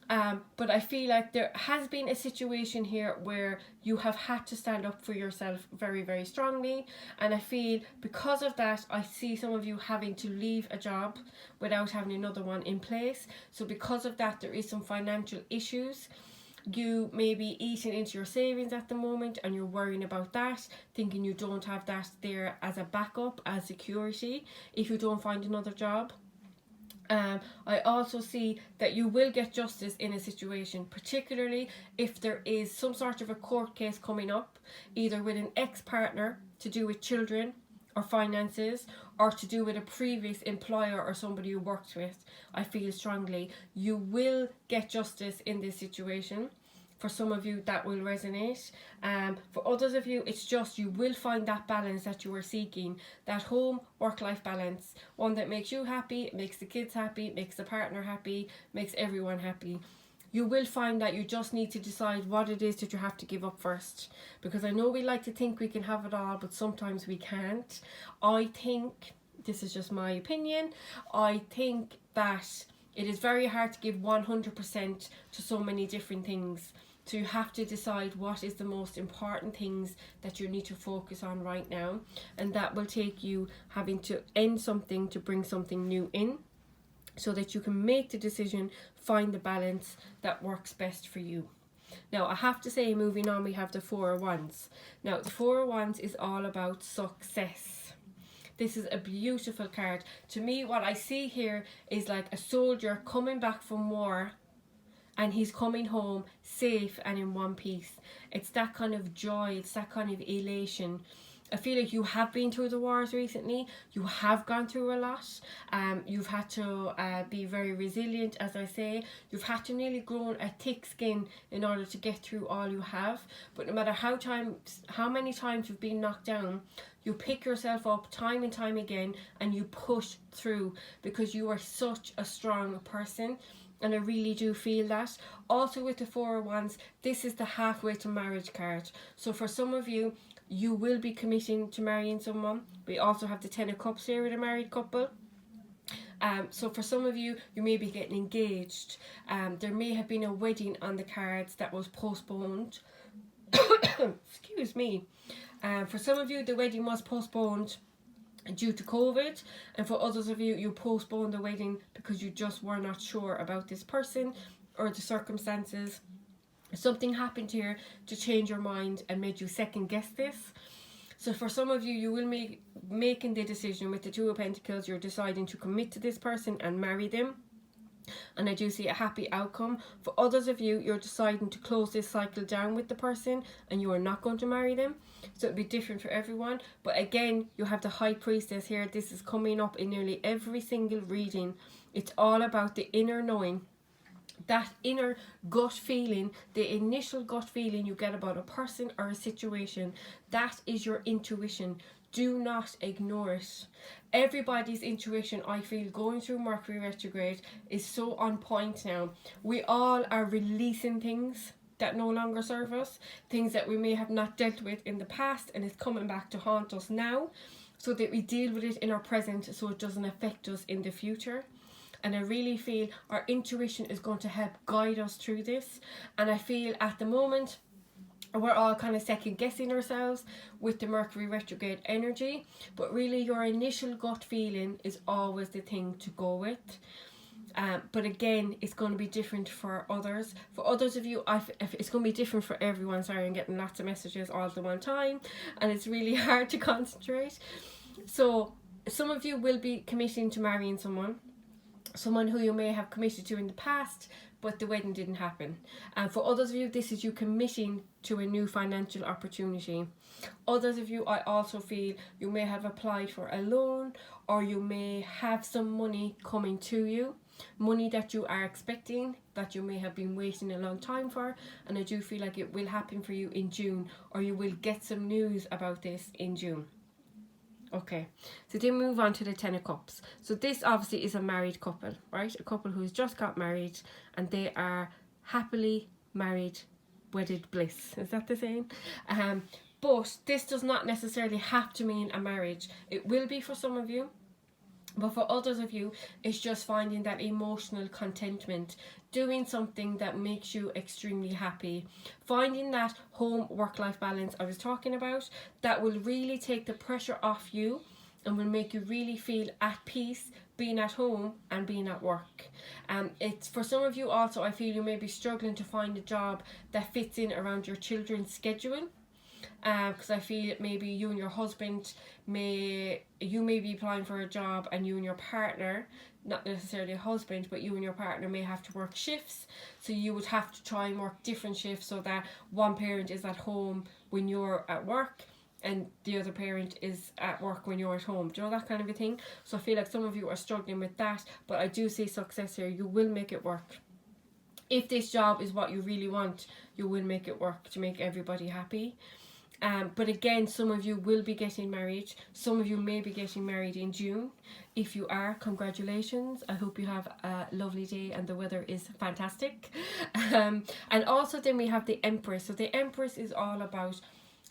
Speaker 1: But I feel like there has been a situation here where you have had to stand up for yourself very, very strongly. And I feel because of that, I see some of you having to leave a job without having another one in place. So because of that, there is some financial issues. You may be eating into your savings at the moment and you're worrying about that, thinking you don't have that there as a backup, as security, if you don't find another job. I also see that you will get justice in a situation, particularly if there is some sort of a court case coming up, either with an ex-partner to do with children or finances, or to do with a previous employer or somebody you worked with. I feel strongly you will get justice in this situation. For some of you, that will resonate. For others of you, it's just you will find that balance that you are seeking, that home work-life balance, one that makes you happy, makes the kids happy, makes the partner happy, makes everyone happy. You will find that you just need to decide what it is that you have to give up first. Because I know we like to think we can have it all, but sometimes we can't. I think, this is just my opinion, I think that it is very hard to give 100% to so many different things. So you have to decide what is the most important things that you need to focus on right now. And that will take you having to end something to bring something new in, so that you can make the decision, find the balance that works best for you. Now, I have to say, moving on, we have the Four of Wands. Now, the Four of Wands is all about success. This is a beautiful card. To me, what I see here is like a soldier coming back from war, and he's coming home safe and in one piece. It's that kind of joy, it's that kind of elation. I feel like you have been through the wars recently. You have gone through a lot. You've had to be very resilient, as I say. You've had to nearly grow a thick skin in order to get through all you have. But no matter how many times you've been knocked down, you pick yourself up time and time again and you push through, because you are such a strong person. And I really do feel that. Also with the Four of Wands, this is the halfway to marriage card. So for some of you, you will be committing to marrying someone. We also have the Ten of Cups here with a married couple. So for some of you, you may be getting engaged. There may have been a wedding on the cards that was postponed. Excuse me. For some of you, the wedding was postponed due to COVID, and for others of you, you postponed the wedding because you just were not sure about this person or the circumstances. Something happened here to change your mind and made you second guess this. So for some of you, you will be making the decision with the Two of Pentacles. You're deciding to commit to this person and marry them. and I do see a happy outcome. For others of you, you're deciding to close this cycle down with the person and you are not going to marry them. So it'll be different for everyone. But again, you have the High Priestess here. This is coming up in nearly every single reading. It's all about the inner knowing, that inner gut feeling, the initial gut feeling you get about a person or a situation. That is your intuition. Do not ignore it. Everybody's intuition, I feel, going through Mercury retrograde is so on point now. We all are releasing things that no longer serve us, things that we may have not dealt with in the past, and it's coming back to haunt us now, so that we deal with it in our present so it doesn't affect us in the future. And I really feel our intuition is going to help guide us through this. And I feel at the moment we're all kind of second guessing ourselves with the Mercury retrograde energy, but really your initial gut feeling is always the thing to go with. But again, it's going to be different for others. For others of you, it's going to be different for everyone. Sorry, I'm getting lots of messages all at the one time and it's really hard to concentrate. So some of you will be committing to marrying someone who you may have committed to in the past, but the wedding didn't happen. And for others of you, this is you committing to a new financial opportunity. Others of you, I also feel you may have applied for a loan, or you may have some money coming to you, money that you are expecting, that you may have been waiting a long time for, and I do feel like it will happen for you in June, or you will get some news about this in June. Okay, so then move on to the Ten of Cups. So this obviously is a married couple, right? A couple who's just got married and they are happily married, wedded bliss. Is that the saying? But this does not necessarily have to mean a marriage. It will be for some of you. But for others of you, it's just finding that emotional contentment, doing something that makes you extremely happy, finding that home work-life balance I was talking about, that will really take the pressure off you and will make you really feel at peace being at home and being at work. It's for some of you also, I feel you may be struggling to find a job that fits in around your children's schedule. Because I feel maybe you and your husband may be applying for a job, and you and your partner, not necessarily a husband, but you and your partner may have to work shifts, so you would have to try and work different shifts so that one parent is at home when you're at work and the other parent is at work when you're at home. Do you know, that kind of a thing? So I feel like some of you are struggling with that, but I do see success here. You will make it work. If this job is what you really want, you will make it work to make everybody happy. But again, some of you will be getting married. Some of you may be getting married in June. If you are, congratulations. I hope you have a lovely day and the weather is fantastic. And also then we have the Empress. So the Empress is all about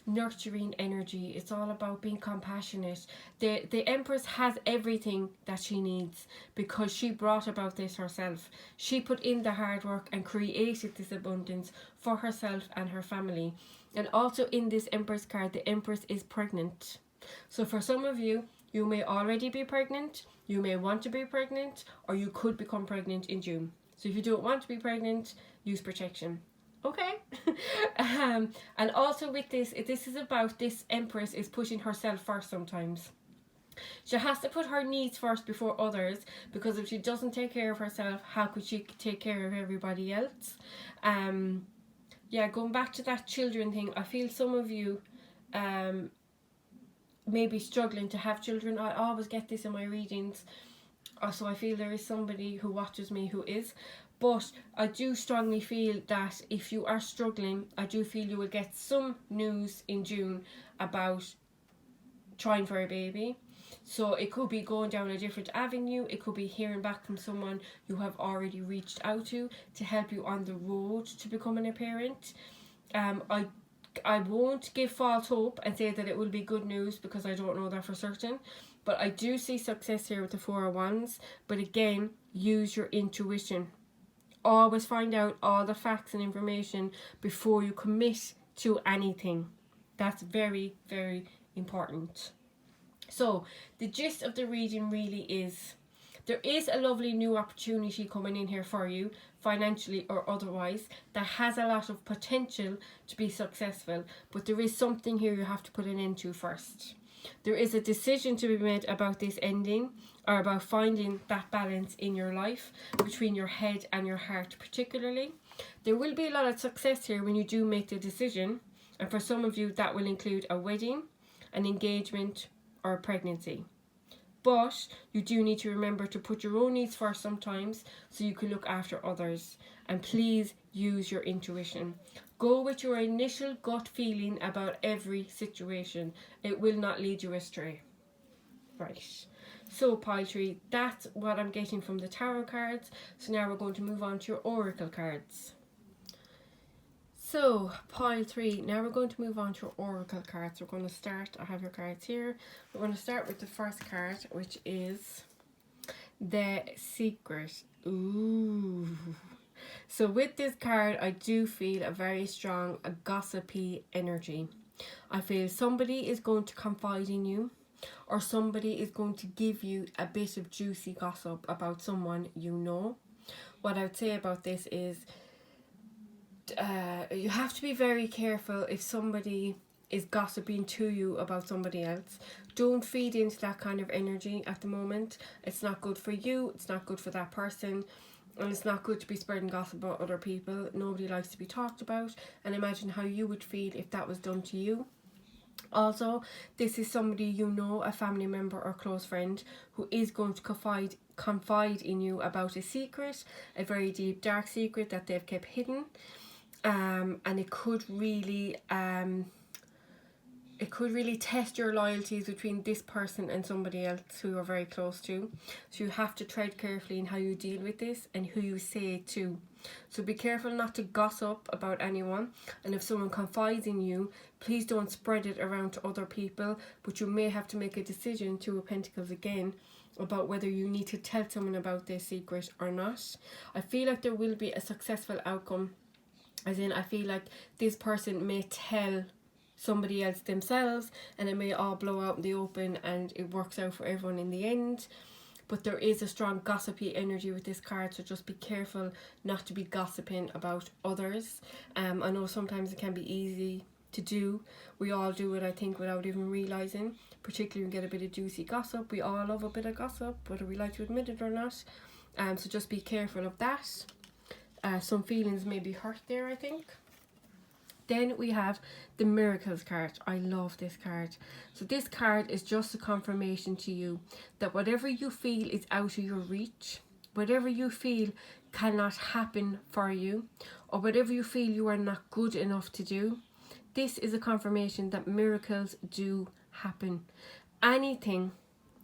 Speaker 1: nurturing energy. It's all about being compassionate. The Empress has everything that she needs because she brought about this herself. She put in the hard work and created this abundance for herself and her family. And also in this Empress card, the Empress is pregnant. So for some of you, you may already be pregnant, you may want to be pregnant, or you could become pregnant in June. So if you don't want to be pregnant, use protection. Okay. And also with this is about this Empress is putting herself first sometimes. She has to put her needs first before others, because if she doesn't take care of herself, how could she take care of everybody else? Yeah, going back to that children thing, I feel some of you may be struggling to have children. I always get this in my readings. So I feel there is somebody who watches me who is. But I do strongly feel that if you are struggling, I do feel you will get some news in June about trying for a baby. So it could be going down a different avenue. It could be hearing back from someone you have already reached out to help you on the road to becoming a parent. I won't give false hope and say that it will be good news because I don't know that for certain. But I do see success here with the Four of Wands. But again, use your intuition. Always find out all the facts and information before you commit to anything. That's very, very important. So the gist of the reading really is there is a lovely new opportunity coming in here for you, financially or otherwise, that has a lot of potential to be successful, but there is something here you have to put an end to first. There is a decision to be made about this ending, are about finding that balance in your life between your head and your heart particularly. There will be a lot of success here when you do make the decision, and for some of you that will include a wedding, an engagement, or a pregnancy. But you do need to remember to put your own needs first sometimes so you can look after others. And please use your intuition. Go with your initial gut feeling about every situation. It will not lead you astray. Right. So pile 3, that's what I'm getting from the tarot cards. So now we're going to move on to your oracle cards. So, pile 3, now we're going to move on to your oracle cards. We're going to start, I have your cards here. We're going to start with the first card, which is the Secret. Ooh. So with this card, I do feel a very strong, a gossipy energy. I feel somebody is going to confide in you, or somebody is going to give you a bit of juicy gossip about someone you know. What I would say about this is you have to be very careful if somebody is gossiping to you about somebody else. Don't feed into that kind of energy at the moment. It's not good for you, it's not good for that person, and it's not good to be spreading gossip about other people. Nobody likes to be talked about, and imagine how you would feel if that was done to you. Also, this is somebody you know, a family member or close friend, who is going to confide in you about a secret, a very deep dark secret that they've kept hidden. And it could really test your loyalties between this person and somebody else who you're very close to. So you have to tread carefully in how you deal with this and who you say it to. So be careful not to gossip about anyone, and if someone confides in you, please don't spread it around to other people, but you may have to make a decision, Two of Pentacles again, about whether you need to tell someone about their secret or not. I feel like there will be a successful outcome. As in, I feel like this person may tell somebody else themselves, and it may all blow out in the open and it works out for everyone in the end. But there is a strong gossipy energy with this card, so just be careful not to be gossiping about others. I know sometimes it can be easy to do. We all do it, I think, without even realising. Particularly when we get a bit of juicy gossip. We all love a bit of gossip, whether we like to admit it or not. So just be careful of that. Some feelings may be hurt there, I think. Then we have the Miracles card. I love this card. So this card is just a confirmation to you that whatever you feel is out of your reach, whatever you feel cannot happen for you, or whatever you feel you are not good enough to do, this is a confirmation that miracles do happen. Anything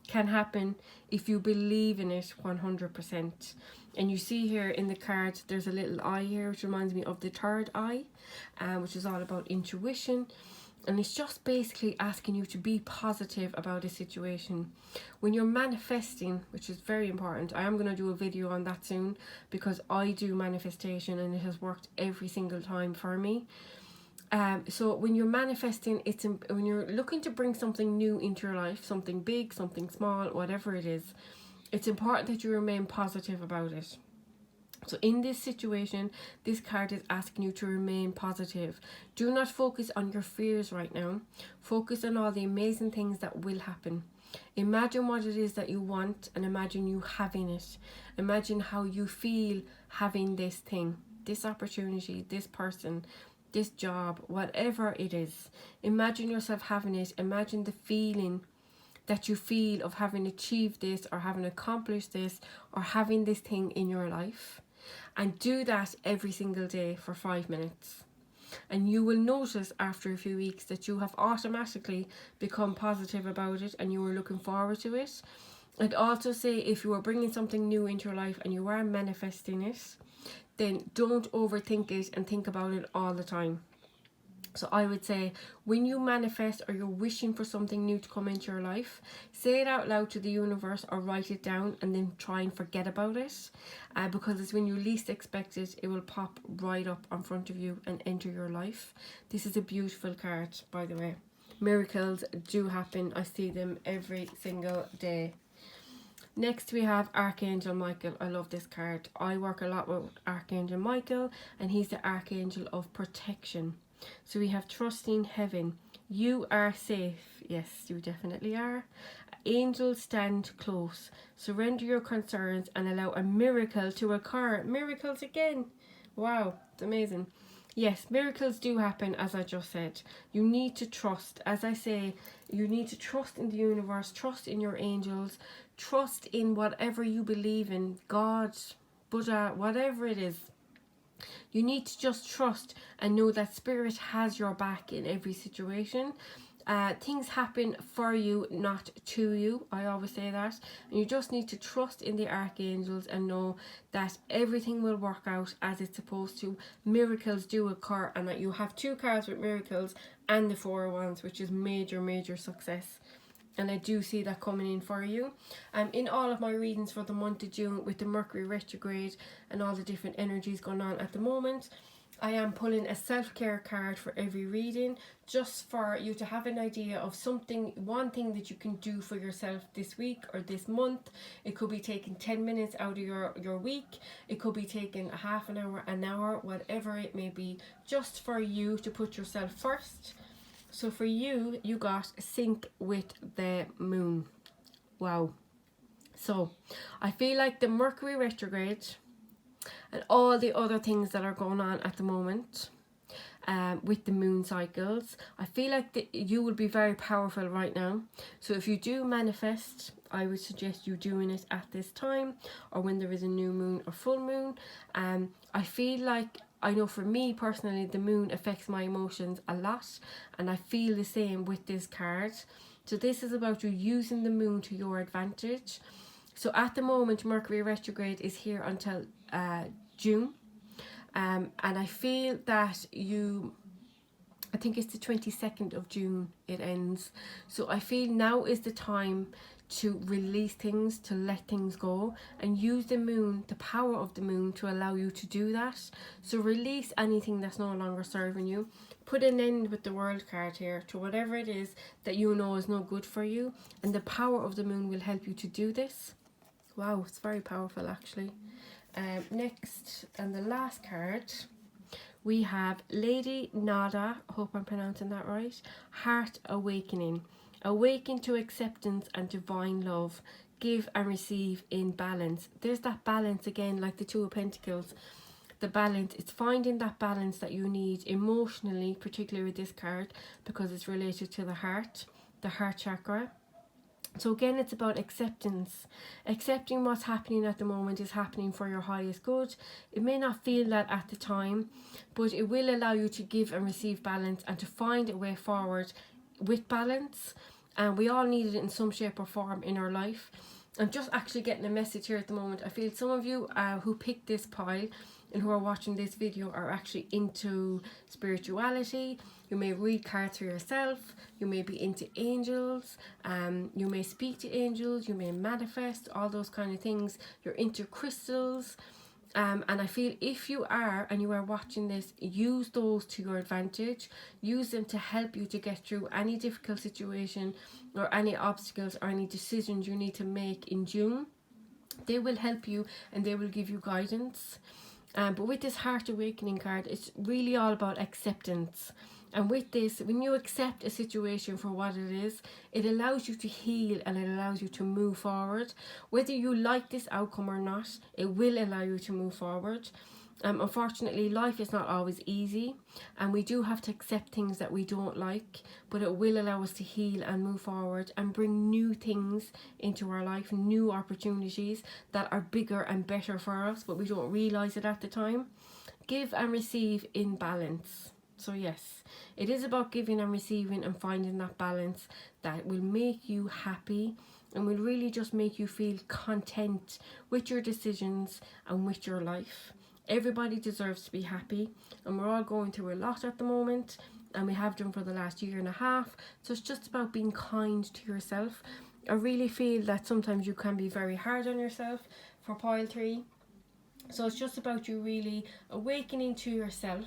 Speaker 1: can happen if you believe in it 100%. And you see here in the card, there's a little eye here, which reminds me of the third eye, which is all about intuition. And it's just basically asking you to be positive about a situation. When you're manifesting, which is very important, I am going to do a video on that soon, because I do manifestation and it has worked every single time for me. So when you're manifesting, when you're looking to bring something new into your life, something big, something small, whatever it is, it's important that you remain positive about it. So in this situation, this card is asking you to remain positive. Do not focus on your fears right now. Focus on all the amazing things that will happen. Imagine what it is that you want, and imagine you having it. Imagine how you feel having this thing, this opportunity, this person, this job, whatever it is. Imagine yourself having it. Imagine the feeling that you feel of having achieved this, or having accomplished this, or having this thing in your life. And do that every single day for 5 minutes. And you will notice after a few weeks that you have automatically become positive about it, and you are looking forward to it. I'd also say, if you are bringing something new into your life and you are manifesting it, then don't overthink it and think about it all the time. So I would say, when you manifest or you're wishing for something new to come into your life, say it out loud to the universe or write it down, and then try and forget about it. Because it's when you least expect it, it will pop right up in front of you and enter your life. This is a beautiful card, by the way. Miracles do happen. I see them every single day. Next we have Archangel Michael. I love this card. I work a lot with Archangel Michael, and he's the Archangel of protection. So we have trusting heaven. You are safe. Yes, you definitely are. angels stand close. Surrender your concerns and allow a miracle to occur. Miracles again. Wow, it's amazing. Yes, miracles do happen, as I just said. You need to trust. As I say, you need to trust in the universe, trust in your angels, trust in whatever you believe in, God, Buddha, whatever it is. You need to just trust and know that Spirit has your back in every situation. Things happen for you, not to you. I always say that. And you just need to trust in the archangels and know that everything will work out as it's supposed to. Miracles do occur, and that you have 2 cards with miracles and the 4 of Wands, which is major success. And I do see that coming in for you. In all of my readings for the month of June, with the Mercury retrograde and all the different energies going on at the moment, I am pulling a self-care card for every reading, just for you to have an idea of something, one thing that you can do for yourself this week or this month. It could be taking 10 minutes out of your week. It could be taking a half an hour, whatever it may be, just for you to put yourself first. So for you, you got sync with the moon. Wow. So I feel like the Mercury retrograde and all the other things that are going on at the moment, with the moon cycles, I feel like you will be very powerful right now. So if you do manifest, I would suggest you doing it at this time, or when there is a new moon or full moon. I feel like, I know for me personally, the moon affects my emotions a lot, and I feel the same with this card. So this is about you using the moon to your advantage. So at the moment, Mercury retrograde is here until June. And I feel that I think it's the 22nd of June it ends. So I feel now is the time to release things, to let things go, and use the moon, the power of the moon, to allow you to do that. So release anything that's no longer serving you. Put an end with the World card here to whatever it is that you know is no good for you, and the power of the moon will help you to do this. Wow, it's very powerful actually. Next, and the last card, we have Lady Nada, I hope I'm pronouncing that right, Heart Awakening. Awaken to acceptance and divine love. Give and receive in balance. There's that balance again, like the 2 of Pentacles. The balance, it's finding that balance that you need emotionally, particularly with this card, because it's related to the heart chakra. So again, it's about acceptance. Accepting what's happening at the moment is happening for your highest good. It may not feel that at the time, but it will allow you to give and receive balance and to find a way forward with balance. And we all need it in some shape or form in our life. I'm just actually getting a message here at the moment. I feel some of you who picked this pile and who are watching this video are actually into spirituality. You may read cards for yourself. You may be into angels. You may speak to angels. You may manifest, all those kind of things. You're into crystals. And I feel if you are, and you are watching this, use those to your advantage. Use them to help you to get through any difficult situation or any obstacles or any decisions you need to make in June. They will help you and they will give you guidance. But with this Heart Awakening card, it's really all about acceptance. And with this, when you accept a situation for what it is, it allows you to heal and it allows you to move forward. Whether you like this outcome or not, it will allow you to move forward. Unfortunately, life is not always easy, and we do have to accept things that we don't like, but it will allow us to heal and move forward and bring new things into our life, new opportunities that are bigger and better for us, but we don't realise it at the time. Give and receive in balance. So yes, it is about giving and receiving and finding that balance that will make you happy and will really just make you feel content with your decisions and with your life. Everybody deserves to be happy, and we're all going through a lot at the moment, and we have done for the last year and a half. So it's just about being kind to yourself. I really feel that sometimes you can be very hard on yourself for pile 3. So it's just about you really awakening to yourself,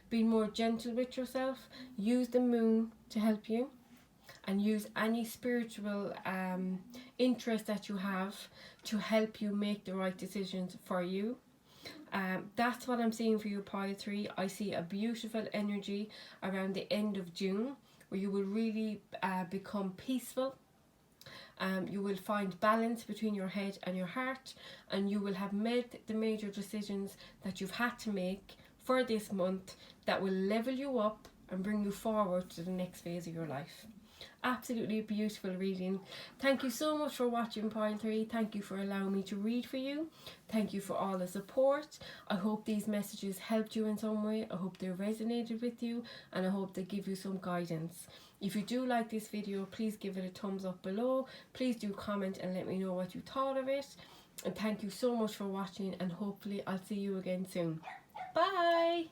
Speaker 1: being more gentle with yourself. Use the moon to help you, and use any spiritual interest that you have to help you make the right decisions for you. That's what I'm seeing for you, pile 3. I see a beautiful energy around the end of June where you will really become peaceful. You will find balance between your head and your heart, and you will have made the major decisions that you've had to make for this month that will level you up and bring you forward to the next phase of your life. Absolutely beautiful reading. Thank you so much for watching Pile 3. Thank you for allowing me to read for you. Thank you for all the support. I hope these messages helped you in some way. I hope they resonated with you, and I hope they give you some guidance. If you do like this video, please give it a thumbs up below. Please do comment and let me know what you thought of it. And thank you so much for watching, and hopefully I'll see you again soon. Bye!